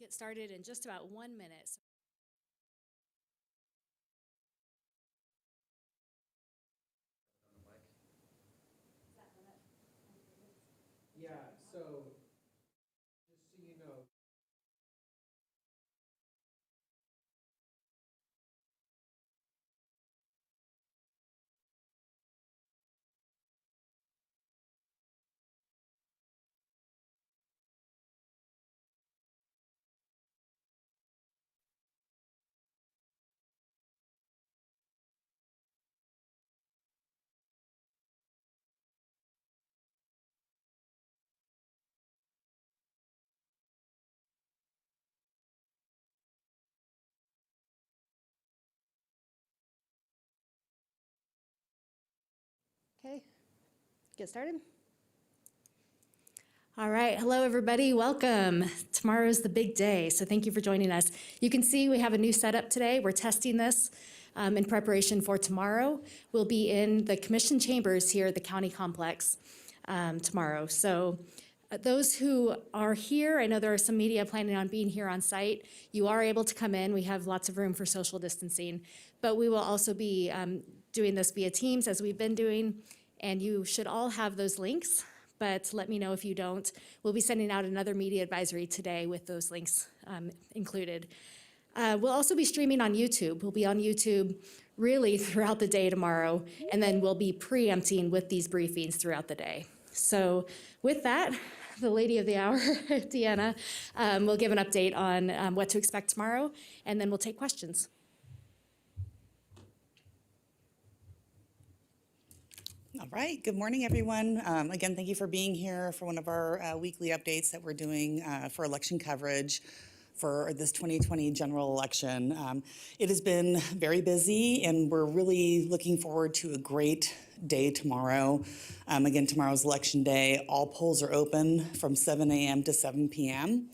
Get started in just about 1 minute. Yeah, so just so you know. Okay, get started. All right, hello everybody, welcome. Tomorrow's the big day, so thank you for joining us. You can see we have a new setup today. We're testing this in preparation for tomorrow. We'll be in the commission chambers here at the county complex tomorrow. So those who are here, I know there are some media planning on being here on site. You are able to come in. We have lots of room for social distancing, but we will also be doing this via Teams as we've been doing, and you should all have those links, but let me know if you don't. We'll be sending out another media advisory today with those links included. We'll also be streaming on YouTube. We'll be on YouTube really throughout the day tomorrow, and then we'll be preempting with these briefings throughout the day. So with that, the lady of the hour, Deanna, will give an update on what to expect tomorrow, and then we'll take questions. All right, good morning, everyone. Again, thank you for being here for one of our weekly updates that we're doing for election coverage for this 2020 general election. It has been very busy, and we're really looking forward to a great day tomorrow. Again, tomorrow's election day. All polls are open from 7 a.m. to 7 p.m.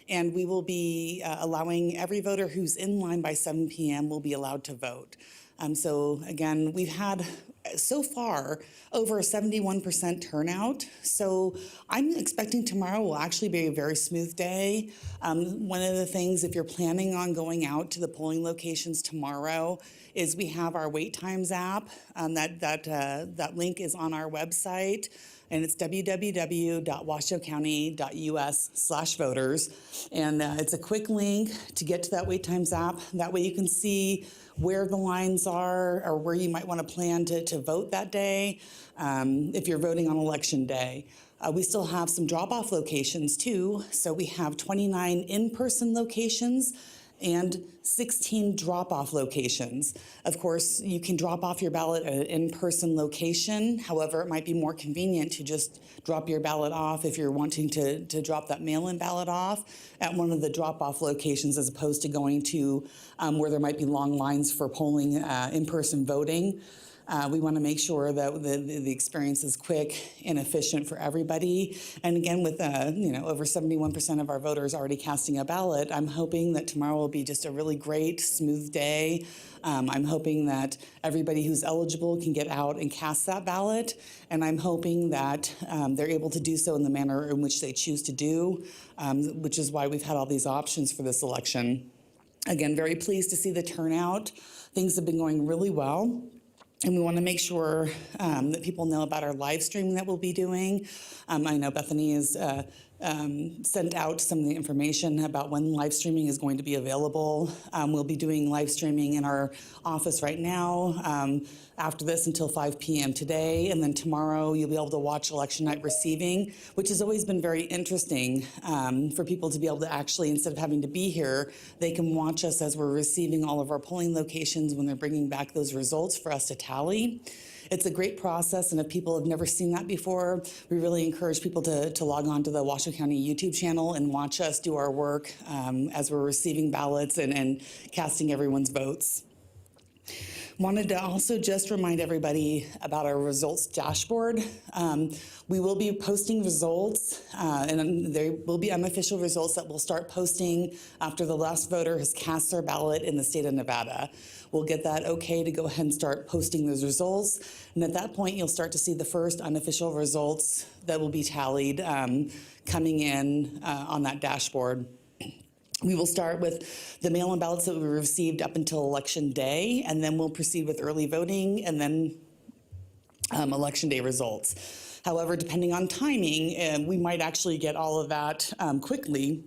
And we will be allowing every voter who's in line by 7 p.m. will be allowed to vote. So again, we've had so far over a 71% turnout. So I'm expecting tomorrow will actually be a very smooth day. One of the things, if you're planning on going out to the polling locations tomorrow, is we have our wait times app. That link is on our website. And it's www.washoucounty.us/voters. And it's a quick link to get to that wait times app. That way you can see where the lines are or where you might want to plan to vote that day if you're voting on election day. We still have some drop-off locations too. So we have 29 in-person locations and 16 drop-off locations. Of course, you can drop off your ballot at an in-person location. However, it might be more convenient to just drop your ballot off if you're wanting to drop that mail-in ballot off at one of the drop-off locations as opposed to going to where there might be long lines for polling in-person voting. We want to make sure that the experience is quick and efficient for everybody. And again, with over 71% of our voters already casting a ballot, I'm hoping that tomorrow will be just a really great, smooth day. I'm hoping that everybody who's eligible can get out and cast that ballot. And I'm hoping that they're able to do so in the manner in which they choose to do, which is why we've had all these options for this election. Again, very pleased to see the turnout. Things have been going really well. And we want to make sure that people know about our live streaming that we'll be doing. I know Bethany has sent out some of the information about when live streaming is going to be available. We'll be doing live streaming in our office right now after this until 5 p.m. today. And then tomorrow you'll be able to watch election night receiving, which has always been very interesting for people to be able to actually, instead of having to be here, they can watch us as we're receiving all of our polling locations when they're bringing back those results for us to tally. It's a great process, and if people have never seen that before, we really encourage people to log on to the Washoe County YouTube channel and watch us do our work as we're receiving ballots and casting everyone's votes. Wanted to also just remind everybody about our results dashboard. We will be posting results, and there will be unofficial results that we'll start posting after the last voter has cast their ballot in the state of Nevada. We'll get that okay to go ahead and start posting those results. And at that point, you'll start to see the first unofficial results that will be tallied coming in on that dashboard. We will start with the mail-in ballots that we received up until Election Day, and then we'll proceed with early voting, and then Election Day results. However, depending on timing, we might actually get all of that quickly.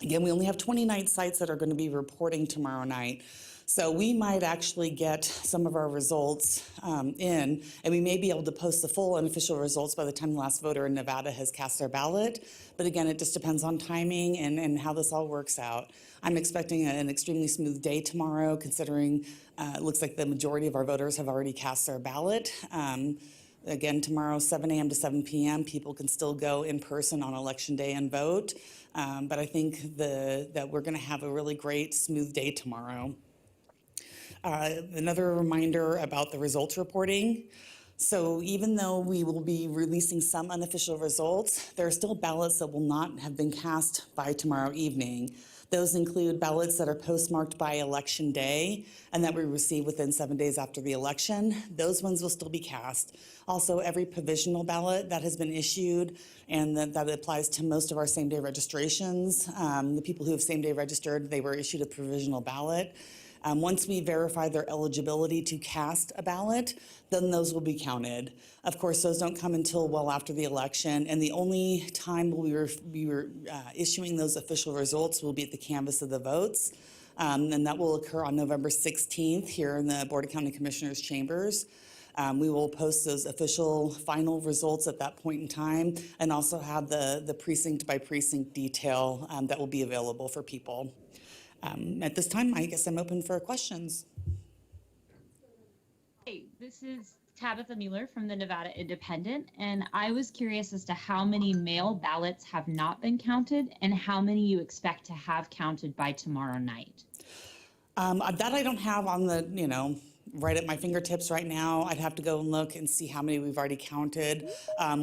Again, we only have 29 sites that are going to be reporting tomorrow night. So we might actually get some of our results in, and we may be able to post the full unofficial results by the time the last voter in Nevada has cast their ballot. But again, it just depends on timing and how this all works out. I'm expecting an extremely smooth day tomorrow, considering it looks like the majority of our voters have already cast their ballot. Again, tomorrow, 7 a.m. to 7 p.m., people can still go in person on Election Day and vote. But I think that we're going to have a really great, smooth day tomorrow. Another reminder about the results reporting. So even though we will be releasing some unofficial results, there are still ballots that will not have been cast by tomorrow evening. Those include ballots that are postmarked by Election Day and that we receive within 7 days after the election. Those ones will still be cast. Also, every provisional ballot that has been issued, and that applies to most of our same-day registrations. The people who have same-day registered, they were issued a provisional ballot. Once we verify their eligibility to cast a ballot, then those will be counted. Of course, those don't come until well after the election, and the only time we were issuing those official results will be at the canvass of the votes, and that will occur on November 16th here in the Board of County Commissioners chambers. We will post those official final results at that point in time, and also have the precinct by precinct detail that will be available for people. At this time, I guess I'm open for questions. Hey, this is Tabitha Mueller from the Nevada Independent, and I was curious as to how many mail ballots have not been counted and how many you expect to have counted by tomorrow night. That I don't have on the, right at my fingertips right now. I'd have to go and look and see how many we've already counted.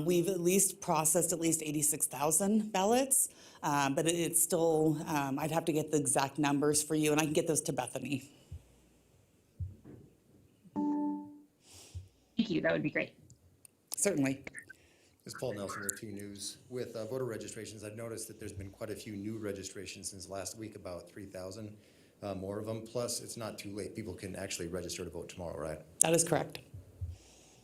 We've at least processed at least 86,000 ballots, but it's still, I'd have to get the exact numbers for you, and I can get those to Bethany. Thank you, that would be great. Certainly. This is Paul Nelson with 2 News. With voter registrations, I've noticed that there's been quite a few new registrations since last week, about 3,000 more of them. Plus, it's not too late. People can actually register to vote tomorrow, right? That is correct.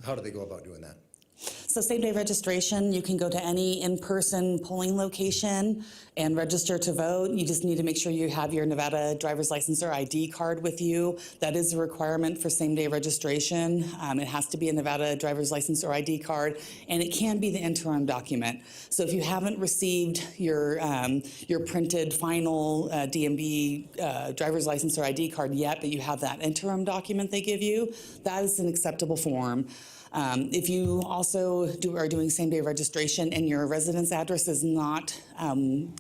How do they go about doing that? So same-day registration, you can go to any in-person polling location and register to vote. You just need to make sure you have your Nevada driver's license or ID card with you. That is a requirement for same-day registration. It has to be a Nevada driver's license or ID card, and it can be the interim document. So if you haven't received your printed final DMV driver's license or ID card yet, but you have that interim document they give you, that is an acceptable form. If you also are doing same-day registration and your residence address is not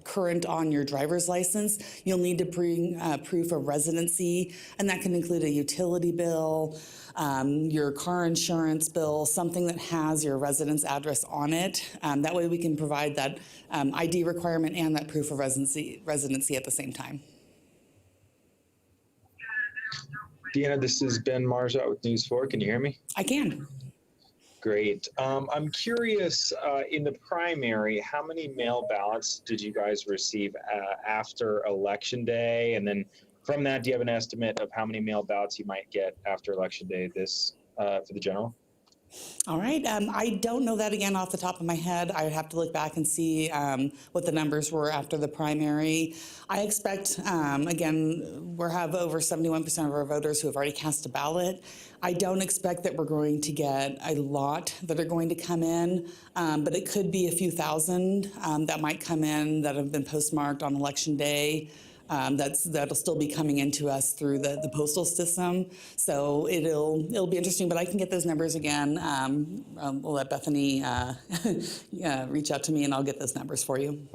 current on your driver's license, you'll need to bring proof of residency, and that can include a utility bill, your car insurance bill, something that has your residence address on it. That way we can provide that ID requirement and that proof of residency at the same time. Deanna, this is Ben Marzot with News 4. Can you hear me? I can. Great. I'm curious, in the primary, how many mail ballots did you guys receive after Election Day? And then from that, do you have an estimate of how many mail ballots you might get after Election Day for the general? All right. I don't know that again off the top of my head. I would have to look back and see what the numbers were after the primary. I expect, again, we have over 71% of our voters who have already cast a ballot. I don't expect that we're going to get a lot that are going to come in, but it could be a few thousand that might come in that have been postmarked on Election Day. That'll still be coming into us through the postal system. So it'll be interesting, but I can get those numbers again. We'll let Bethany reach out to me and I'll get those numbers for you.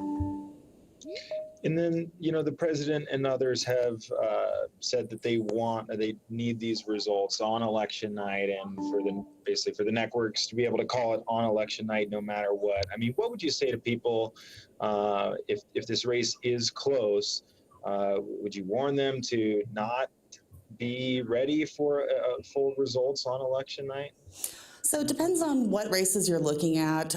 And then, the president and others have said that they need these results on election night, and basically for the networks to be able to call it on election night no matter what. I mean, what would you say to people if this race is close? Would you warn them to not be ready for full results on election night? So it depends on what races you're looking at.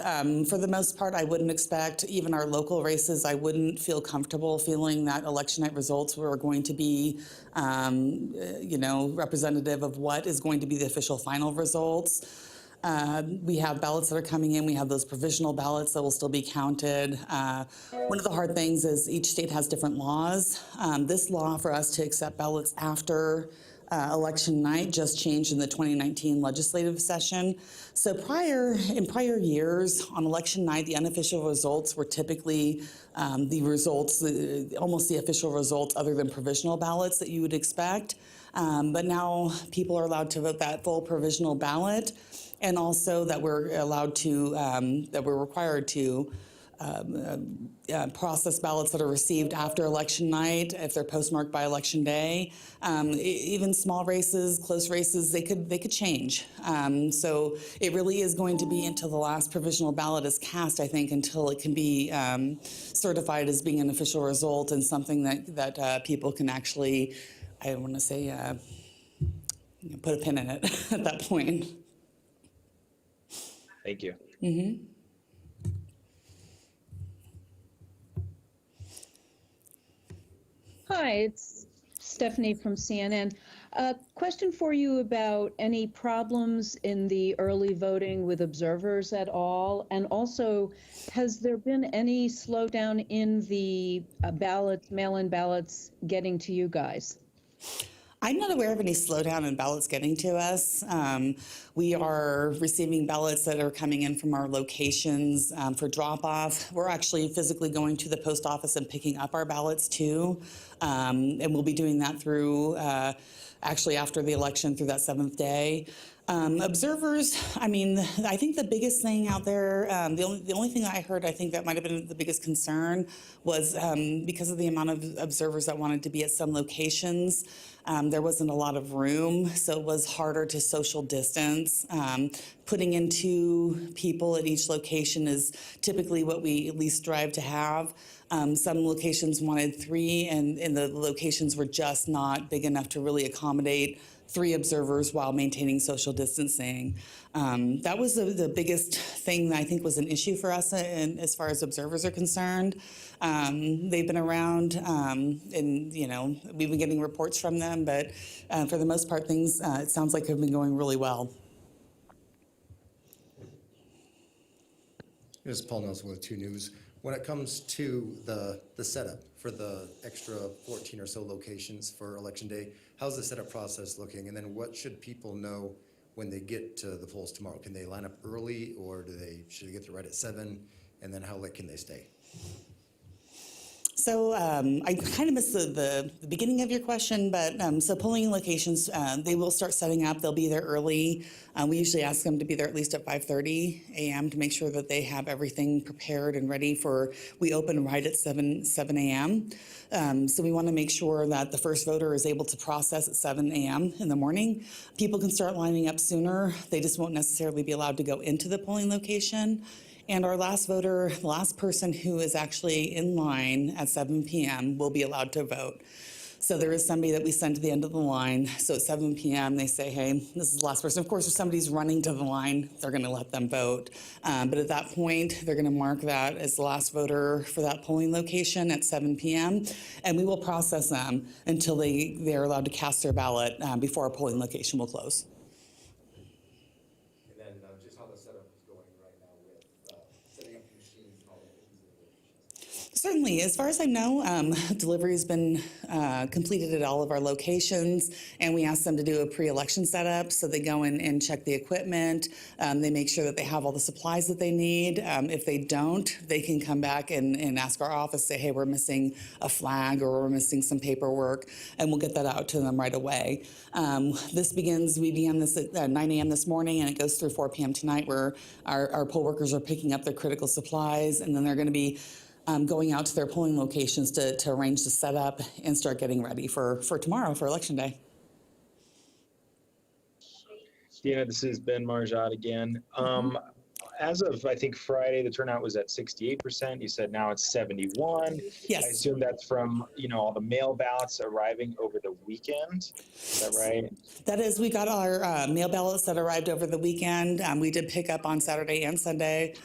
For the most part, I wouldn't expect, even our local races, I wouldn't feel comfortable feeling that election night results were going to be, representative of what is going to be the official final results. We have ballots that are coming in. We have those provisional ballots that will still be counted. One of the hard things is each state has different laws. This law for us to accept ballots after election night just changed in the 2019 legislative session. So in prior years, on election night, the unofficial results were typically the results, almost the official results other than provisional ballots that you would expect. But now people are allowed to vote that full provisional ballot, and also that we're allowed to, that we're required to process ballots that are received after election night if they're postmarked by election day. Even small races, close races, they could change. So it really is going to be until the last provisional ballot is cast, I think, until it can be certified as being an official result and something that people can actually, I don't want to say, put a pin in it at that point. Thank you. Mm-hmm. Hi, it's Stephanie from CNN. Question for you about any problems in the early voting with observers at all? And also, has there been any slowdown in the ballots, mail-in ballots getting to you guys? I'm not aware of any slowdown in ballots getting to us. We are receiving ballots that are coming in from our locations for drop-off. We're actually physically going to the post office and picking up our ballots too. And we'll be doing that through, actually after the election, through that 7th day. Observers, I mean, I think the biggest thing out there, the only thing I heard, I think that might have been the biggest concern was because of the amount of observers that wanted to be at some locations, there wasn't a lot of room, so it was harder to social distance. Putting in 2 people at each location is typically what we at least strive to have. Some locations wanted 3, and the locations were just not big enough to really accommodate 3 observers while maintaining social distancing. That was the biggest thing that I think was an issue for us as far as observers are concerned. They've been around, and we've been getting reports from them, but for the most part, things it sounds like have been going really well. This is Paul Nelson with 2 News. When it comes to the setup for the extra 14 or so locations for Election Day, how's the setup process looking? And then what should people know when they get to the polls tomorrow? Can they line up early, or should they get there right at 7? And then how late can they stay? So I kind of missed the beginning of your question, but so polling locations, they will start setting up. They'll be there early. We usually ask them to be there at least at 5:30 a.m. to make sure that they have everything prepared and ready for, we open right at 7 a.m. So we want to make sure that the first voter is able to process at 7 a.m. in the morning. People can start lining up sooner. They just won't necessarily be allowed to go into the polling location. And our last voter, the last person who is actually in line at 7 p.m. will be allowed to vote. So there is somebody that we send to the end of the line. So at 7 p.m. they say, hey, this is the last person. Of course, if somebody's running to the line, they're going to let them vote. But at that point, they're going to mark that as the last voter for that polling location at 7 p.m. And we will process them until they're allowed to cast their ballot before our polling location will close. And then just how the setup is going right now with setting up the machines and all that. Certainly. As far as I know, delivery has been completed at all of our locations, and we ask them to do a pre-election setup. So they go in and check the equipment. They make sure that they have all the supplies that they need. If they don't, they can come back and ask our office, say, hey, we're missing a flag or we're missing some paperwork, and we'll get that out to them right away. We began this at 9 a.m. this morning, and it goes through 4 p.m. tonight, where our poll workers are picking up their critical supplies, and then they're going to be going out to their polling locations to arrange the setup and start getting ready for tomorrow, for Election Day. Dina, this is Ben Marjat again. as of, I think, Friday, the turnout was at 68%. You said now it's 71. Yes. I assume that's from, all the mail ballots arriving over the weekend. Is that right? That is, we got our mail ballots that arrived over the weekend. We did pick up on Saturday and Sunday.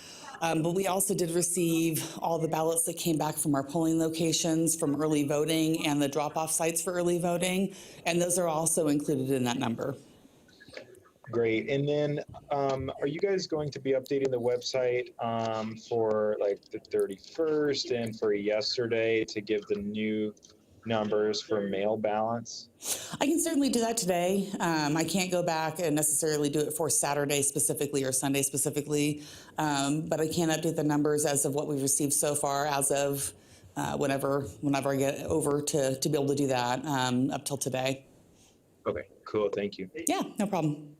But we also did receive all the ballots that came back from our polling locations from early voting and the drop-off sites for early voting. And those are also included in that number. Great. And then are you guys going to be updating the website for like the 31st and for yesterday to give the new numbers for mail ballots? I can certainly do that today. I can't go back and necessarily do it for Saturday specifically or Sunday specifically, but I can update the numbers as of what we've received so far as of whenever I get over to be able to do that up till today. Okay, cool. Thank you. Yeah, no problem.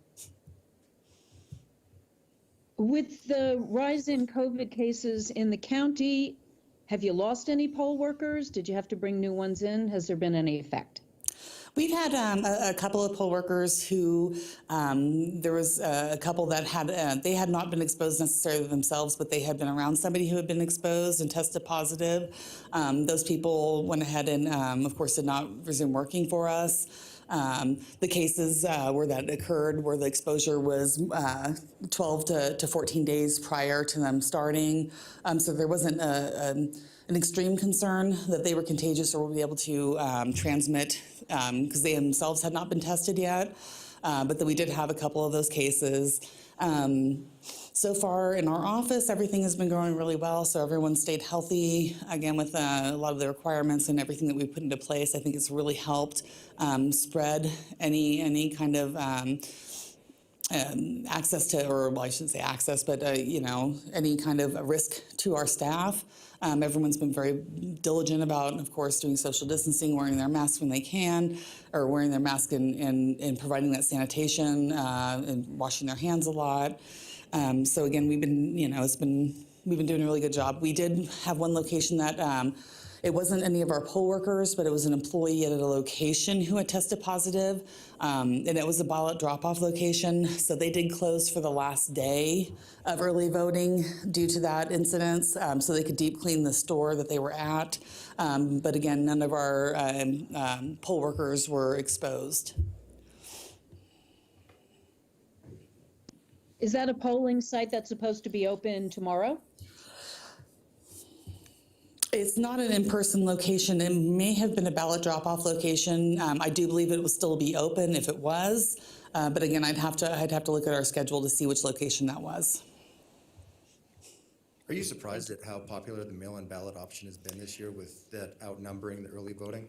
With the rise in COVID cases in the county, have you lost any poll workers? Did you have to bring new ones in? Has there been any effect? We've had a couple of poll workers who, there was a couple that they had not been exposed necessarily themselves, but they had been around somebody who had been exposed and tested positive. Those people went ahead and, of course, did not resume working for us. The cases where that occurred, where the exposure was 12 to 14 days prior to them starting. So there wasn't an extreme concern that they were contagious or would be able to transmit because they themselves had not been tested yet. But that we did have a couple of those cases. So far in our office, everything has been going really well. So everyone stayed healthy. Again, with a lot of the requirements and everything that we put into place, I think it's really helped spread any kind of access to, or well, I shouldn't say access, but any kind of risk to our staff. Everyone's been very diligent about, of course, doing social distancing, wearing their masks when they can, or wearing their mask and providing that sanitation and washing their hands a lot. So again, we've been doing a really good job. We did have one location that it wasn't any of our poll workers, but it was an employee at a location who had tested positive, and it was a ballot drop-off location. So they did close for the last day of early voting due to that incident, so they could deep clean the store that they were at. But again, none of our poll workers were exposed. Is that a polling site that's supposed to be open tomorrow? It's not an in-person location. It may have been a ballot drop-off location. I do believe it would still be open if it was, but again, I'd have to look at our schedule to see which location that was. Are you surprised at how popular the mail-in ballot option has been this year with that outnumbering the early voting?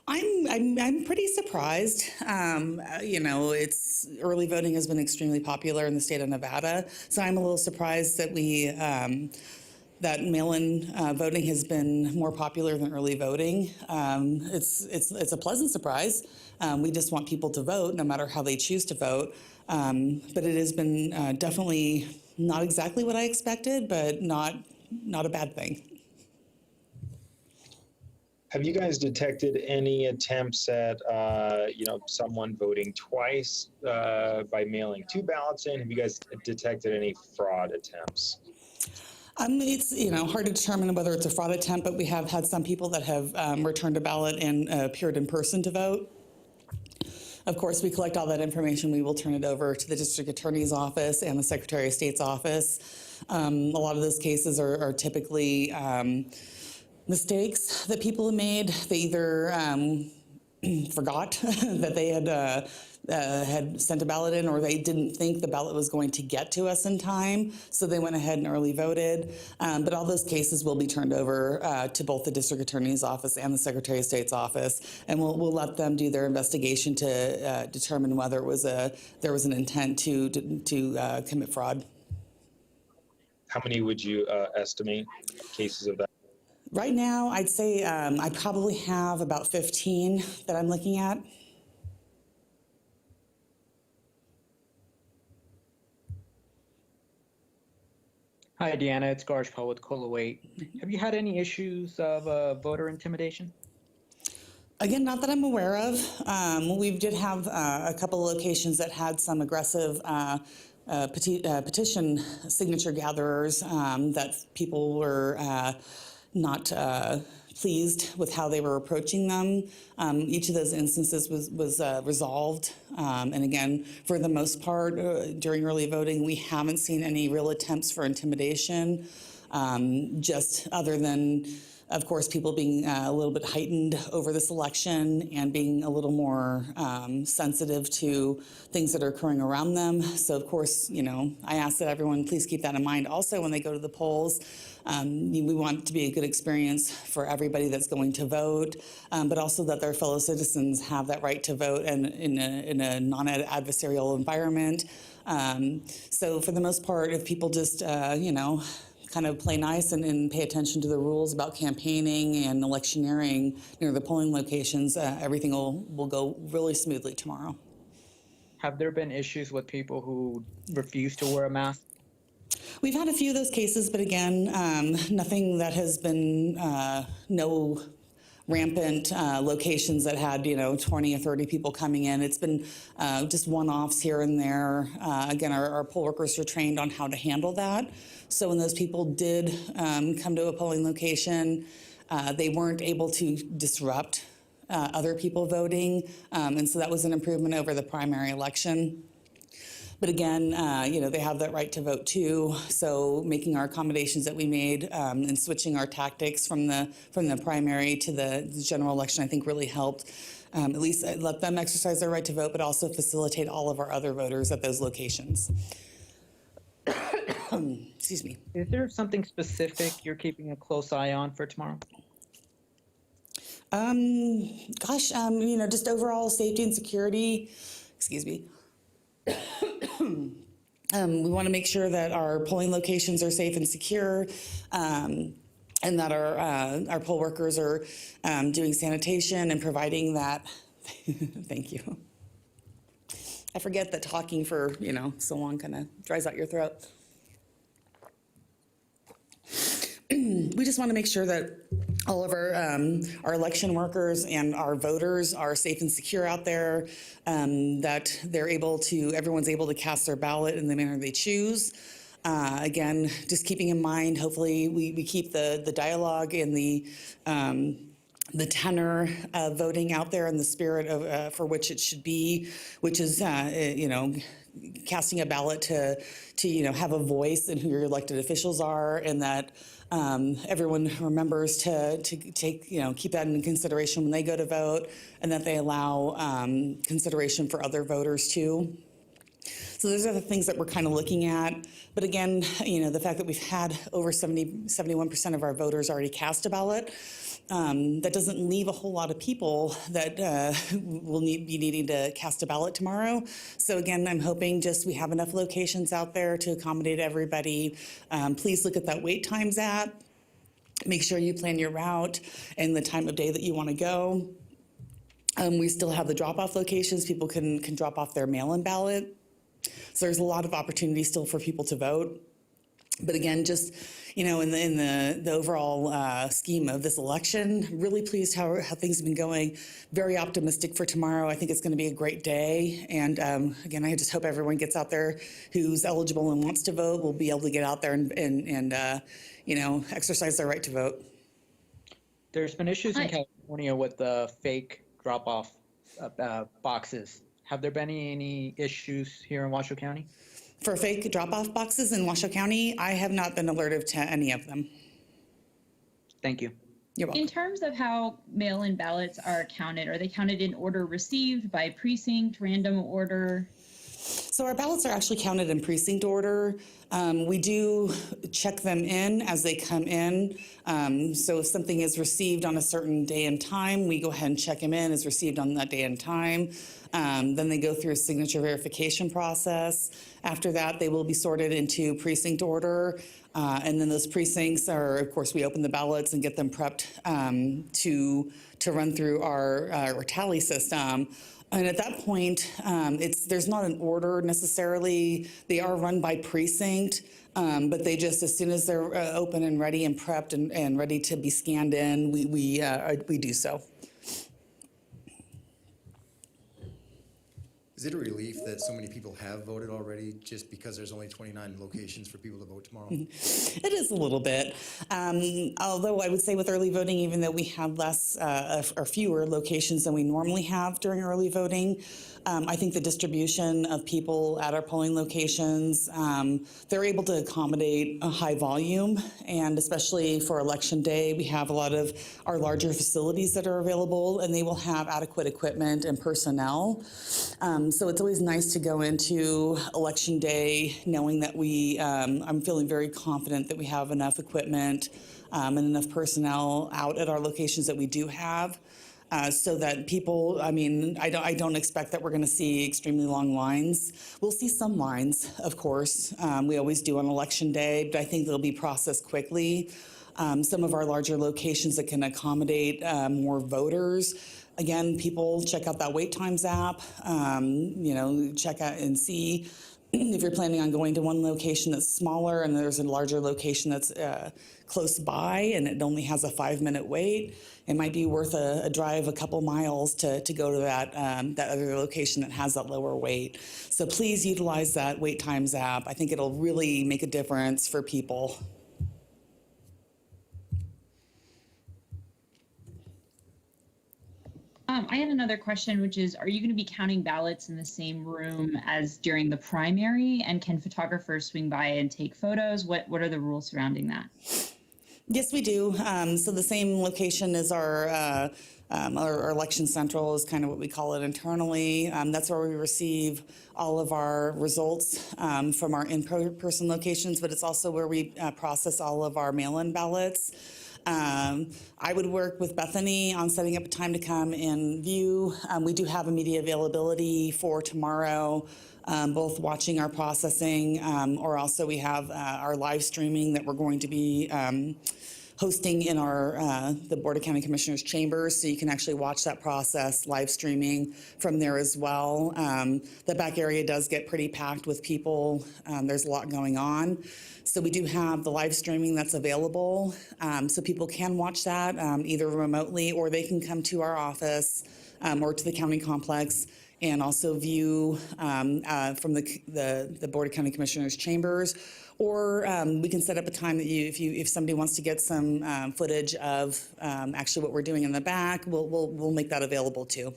I'm pretty surprised. It's early voting has been extremely popular in the state of Nevada, so I'm a little surprised that that mail-in voting has been more popular than early voting. It's a pleasant surprise. We just want people to vote, no matter how they choose to vote. But it has been definitely not exactly what I expected, but not a bad thing. Have you guys detected any attempts at, someone voting twice by mailing 2 ballots in? Have you guys detected any fraud attempts? It's hard to determine whether it's a fraud attempt, but we have had some people that have returned a ballot and appeared in person to vote. Of course, we collect all that information. We will turn it over to the district attorney's office and the Secretary of State's office. A lot of those cases are typically mistakes that people have made. They either forgot that they had sent a ballot in, or they didn't think the ballot was going to get to us in time, so they went ahead and early voted. But all those cases will be turned over to both the district attorney's office and the Secretary of State's office, and we'll let them do their investigation to determine whether there was an intent to commit fraud. How many would you estimate cases of that? Right now, I'd say I probably have about 15 that I'm looking at. Hi, Deanna. It's Garshpal with Cola 8. Have you had any issues of voter intimidation? Again, not that I'm aware of. We did have a couple of locations that had some aggressive petition signature gatherers that people were not pleased with how they were approaching them. Each of those instances was resolved. And again, for the most part, during early voting, we haven't seen any real attempts for intimidation, just other than, of course, people being a little bit heightened over this election and being a little more sensitive to things that are occurring around them. So, of course, you know, I ask that everyone please keep that in mind. Also, when they go to the polls, we want it to be a good experience for everybody that's going to vote, but also that their fellow citizens have that right to vote and in a non-adversarial environment. So, for the most part, if people just, you know, kind of play nice and pay attention to the rules about campaigning and electioneering near the polling locations, everything will go really smoothly tomorrow. Have there been issues with people who refuse to wear a mask? We've had a few of those cases, but again, nothing that has been no rampant locations that had, you know, 20 or 30 people coming in. It's been just one-offs here and there. Again, our poll workers are trained on how to handle that. So when those people did come to a polling location, they weren't able to disrupt other people voting. And so that was an improvement over the primary election. But again, you know, they have that right to vote too. So making our accommodations that we made and switching our tactics from the primary to the general election, I think really helped. At least let them exercise their right to vote, but also facilitate all of our other voters at those locations. Excuse me. Is there something specific you're keeping a close eye on for tomorrow? Gosh, you know, just overall safety and security. Excuse me. We want to make sure that our polling locations are safe and secure, and that our poll workers are doing sanitation and providing that. Thank you. I forget that talking for, you know, so long kind of dries out your throat. We just want to make sure that all of our election workers and our voters are safe and secure out there, that everyone's able to cast their ballot in the manner they choose. Again, just keeping in mind, hopefully we keep the dialogue and the tenor of voting out there in the spirit of for which it should be, which is, you know, casting a ballot to you know, have a voice in who your elected officials are, and that everyone remembers to take, you know, keep that in consideration when they go to vote, and that they allow consideration for other voters too. So those are the things that we're kind of looking at. But again, you know, the fact that we've had over 71% of our voters already cast a ballot, that doesn't leave a whole lot of people that will be needing to cast a ballot tomorrow. So again, I'm hoping just we have enough locations out there to accommodate everybody. Please look at that wait times app. Make sure you plan your route and the time of day that you want to go. We still have the drop-off locations. People can drop off their mail-in ballot. So there's a lot of opportunity still for people to vote. But again, just, you know, in the overall scheme of this election, really pleased how things have been going. Very optimistic for tomorrow. I think it's going to be a great day. And again, I just hope everyone gets out there who's eligible and wants to vote will be able to get out there and you know, exercise their right to vote. There's been issues in Hi. California with the fake drop-off boxes. Have there been any issues here in Washoe County? For fake drop-off boxes in Washoe County, I have not been alerted to any of them. Thank you. You're welcome. In terms of how mail-in ballots are counted, are they counted in order received, by precinct, random order? So our ballots are actually counted in precinct order. We do check them in as they come in. So if something is received on a certain day and time, we go ahead and check them in as received on that day and time. Then they go through a signature verification process. After that, they will be sorted into precinct order. And then those precincts are, of course, we open the ballots and get them prepped to run through our tally system. And at that point, there's not an order necessarily. They are run by precinct, but they just, as soon as they're open and ready and prepped and ready to be scanned in, we do so. Is Is it a relief that so many people have voted already just because there's only 29 locations for people to vote tomorrow? It is a little bit. Although I would say with early voting, even though we have less or fewer locations than we normally have during early voting, I think the distribution of people at our polling locations, they're able to accommodate a high volume. And especially for election day, we have a lot of our larger facilities that are available, and they will have adequate equipment and personnel. So it's always nice to go into election day knowing that I'm feeling very confident that we have enough equipment and enough personnel out at our locations that we do have. So that people, I mean, I don't expect that we're going to see extremely long lines. We'll see some lines, of course. We always do on election day, but I think they'll be processed quickly. Some of our larger locations that can accommodate more voters. Again, people check out that wait times app, check out and see if you're planning on going to one location that's smaller and there's a larger location that's close by and it only has a 5-minute wait, it might be worth a drive a couple miles to go to that other location that has that lower wait. So please utilize that wait times app. I think it'll really make a difference for people. I had another question, which is, are you going to be counting ballots in the same room as during the primary? And can photographers swing by and take photos? What are the rules surrounding that? Yes, we do. So the same location as our election central is kind of what we call it internally. That's where we receive all of our results from our in-person locations, but it's also where we process all of our mail-in ballots. I would work with Bethany on setting up a time to come and view. We do have immediate availability for tomorrow, both watching our processing, or also we have our live streaming that we're going to be hosting in the Board of County Commissioners chambers, so you can actually watch that process live streaming from there as well. The back area does get pretty packed with people. There's a lot going on. So we do have the live streaming that's available, so people can watch that either remotely or they can come to our office or to the county complex and also view from the Board of County Commissioners chambers. Or we can set up a time that if somebody wants to get some footage of actually what we're doing in the back, we'll make that available too.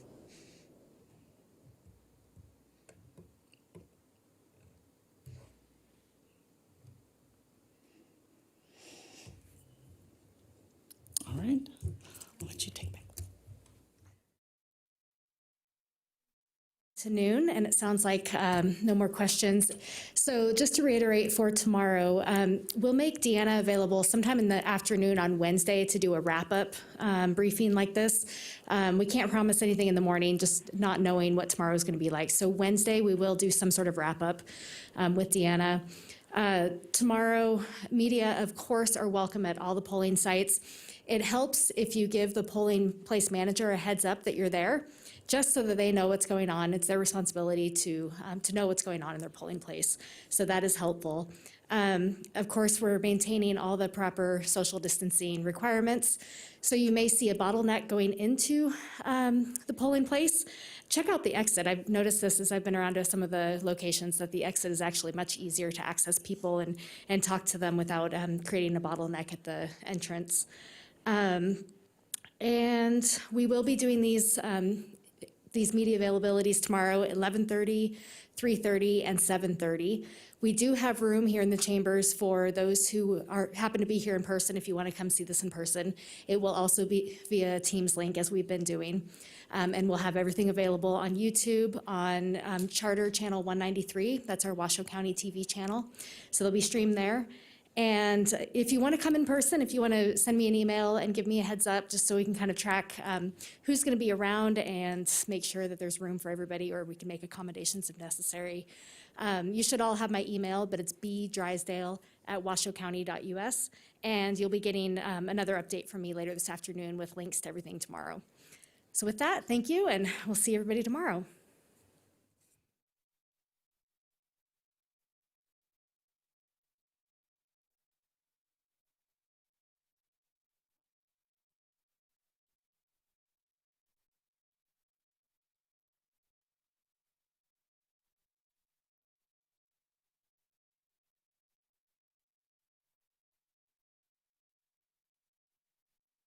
All right, I'll let you take back. To noon, and it sounds like no more questions. So just to reiterate for tomorrow, we'll make Deanna available sometime in the afternoon on Wednesday to do a wrap-up briefing like this. We can't promise anything in the morning, just not knowing what tomorrow is going to be like. So Wednesday, we will do some sort of wrap-up with Deanna. Tomorrow, media, of course, are welcome at all the polling sites. It helps if you give the polling place manager a heads up that you're there, just so that they know what's going on. It's their responsibility to know what's going on in their polling place. So that is helpful. Of course, we're maintaining all the proper social distancing requirements. So you may see a bottleneck going into the polling place. Check out the exit. I've noticed this as I've been around to some of the locations, that the exit is actually much easier to access people and talk to them without creating a bottleneck at the entrance. And we will be doing these media availabilities tomorrow at 11:30, 3:30, and 7:30. We do have room here in the chambers for those who happen to be here in person. If you want to come see this in person, it will also be via Teams link, as we've been doing. And we'll have everything available on YouTube, on Charter Channel 193. That's our Washoe County TV channel. So they'll be streamed there. And if you want to come in person, if you want to send me an email and give me a heads up, just so we can kind of track who's going to be around and make sure that there's room for everybody, or we can make accommodations if necessary. You should all have my email, but it's bdrysdale@washoecounty.us. And you'll be getting another update from me later this afternoon with links to everything tomorrow. So with that, thank you, and we'll see everybody tomorrow.